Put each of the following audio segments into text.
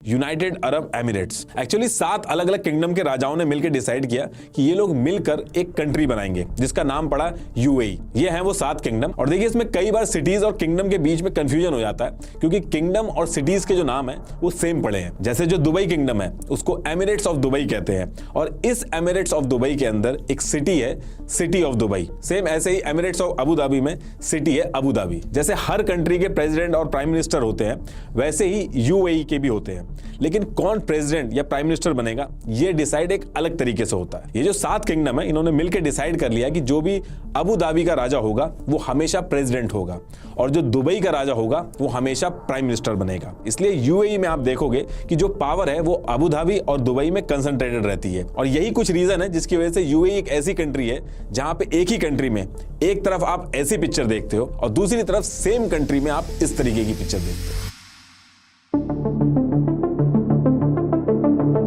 United Arab Emirates. Actually 7 अलग अलग kingdom के राजाओं ने मिलकर डिसाइड किया कि ये लोग मिलकर एक कंट्री बनाएंगे जिसका नाम पड़ा यूएई। ये हैं वो 7 किंगडम। और देखिए इसमें कई बार सिटीज और किंगडम के बीच में कंफ्यूजन हो जाता है क्योंकि किंगडम और सिटीज के जो नाम है वो सेम पड़े हैं। जैसे जो दुबई किंगडम है उसको एमिरेट्स ऑफ दुबई कहते हैं और इस एमिरेट्स ऑफ दुबई के अंदर एक सिटी है, सिटी ऑफ दुबई। सेम ऐसे ही एमिरेट्स ऑफ अबू धाबी में सिटी है अबू धाबी। जैसे हर कंट्री के प्रेसिडेंट और प्राइम मिनिस्टर होते हैं वैसे ही यूएई के भी होते हैं, लेकिन कौन प्रेसिडेंट या प्राइम मिनिस्टर बनेगा ये डिसाइड एक अलग तरीके से होता है। ये जो 7 किंगडम है इन्होंने मिलकर डिसाइड कर लिया कि जो भी अबू धाबी का राजा होगा वो हमेशा प्रेसिडेंट होगा और जो दुबई का राजा होगा वो हमेशा प्राइम मिनिस्टर बनेगा। इसलिए यूएई में आप देखोगे कि जो पावर है वो अबू धाबी और दुबई में कंसंट्रेटेड रहती है और यही कुछ रीजन है जिसकी वजह से यूएई एक ऐसी कंट्री है जहां पे एक ही कंट्री में एक तरफ आप ऐसी पिक्चर देखते हो और दूसरी तरफ सेम कंट्री में आप इस तरीके की पिक्चर देखते हो।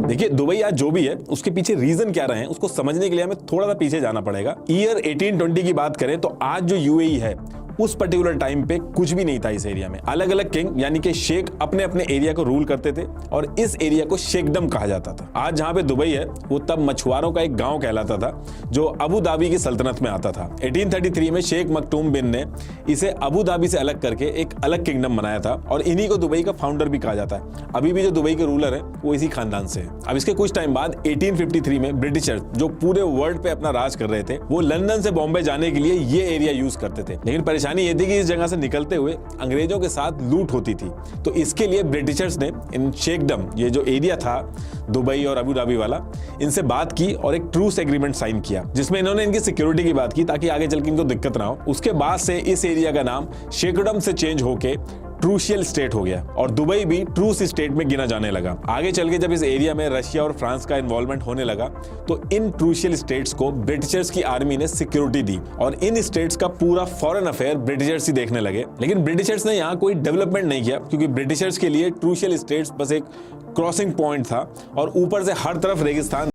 देखिए दुबई आज जो भी है उसके पीछे रीजन क्या रहे हैं उसको समझने के लिए हमें थोड़ा सा पीछे जाना पड़ेगा। ईयर 1820 की बात करें तो आज जो यूएई है उस पर्टिकुलर टाइम पे कुछ भी नहीं था इस एरिया में। अलग अलग किंग यानी कि शेख अपने अपने एरिया को रूल करते थे और इस एरिया को शेखडम कहा जाता था। आज जहां पे दुबई है वो तब मछुआरों का एक गांव कहलाता था जो अबू धाबी की सल्तनत में आता था। 1833 में शेख मखदूम बिन ने इसे अबू धाबी से अलग करके एक अलग किंगडम बनाया था और इन्हीं को दुबई का फाउंडर भी कहा जाता है। अभी भी जो दुबई के रूलर है वो इसी खानदान से है। अब इसके कुछ टाइम बाद 1853 में ब्रिटिशर्स जो पूरे वर्ल्ड पे अपना राज कर रहे थे वो लंदन से बॉम्बे जाने के लिए ये एरिया यूज करते थे, लेकिन परेशानी ये थी कि इस जगह से निकलते हुए अंग्रेजों के साथ लूट होती थी। तो इसके लिए ब्रिटिशर्स ने इन शेखडम ये जो एरिया था दुबई और अबू धाबी वाला इनसे बात की और एक ट्रूस एग्रीमेंट साइन किया जिसमें इन्होंने इनकी सिक्योरिटी की बात की ताकि आगे चल के इनको दिक्कत ना हो। उसके बाद से इस एरिया का नाम शेखडम से चेंज होके ट्रूशियल स्टेट हो गया और दुबई भी ट्रूस स्टेट में गिना जाने लगा। आगे चल के जब इस एरिया में रशिया और फ्रांस का इन्वॉल्वमेंट होने लगा तो इन ट्रूशियल स्टेट्स को ब्रिटिशर्स की आर्मी ने सिक्योरिटी दी और इन स्टेट्स का पूरा फॉरेन अफेयर ब्रिटिशर्स ही देखने लगे। लेकिन ब्रिटिशर्स ने यहाँ कोई डेवलपमेंट नहीं किया क्योंकि ब्रिटिशर्स के लिए ट्रूशियल स्टेट्स बस एक क्रॉसिंग पॉइंट था और ऊपर से हर तरफ रेगिस्तान